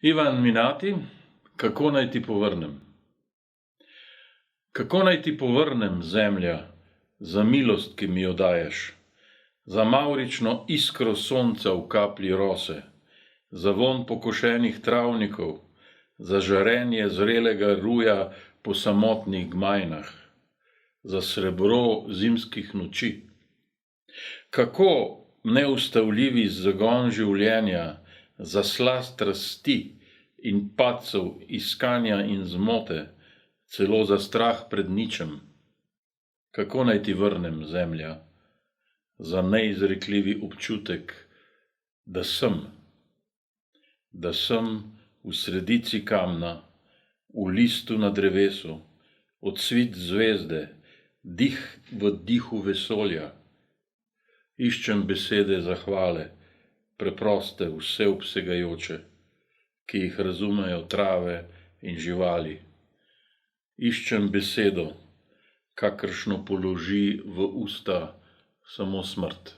Ivan Minati, kako naj ti povrnem? Kako naj ti povrnem, zemlja, za milost, ki mi jo daješ, za mavrično iskro sonca v kaplji rose, za vonj pokošenih travnikov, za žarenje zrelega ruja po samotnih gmajnah, za srebro zimskih noči? Kako neustavljivi zagon življenja, za slast rasti in padcev iskanja in zmote, celo za strah pred ničem? Kako naj ti vrnem, zemlja, za neizrekljivi občutek, da sem v sredici kamna, v listu na drevesu, odsvit zvezde, dih v dihu vesolja? Iščem besede zahvale, preproste, vseobsegajoče, ki jih razumejo trave in živali. Iščem besedo, kakršno položi v usta samo smrt.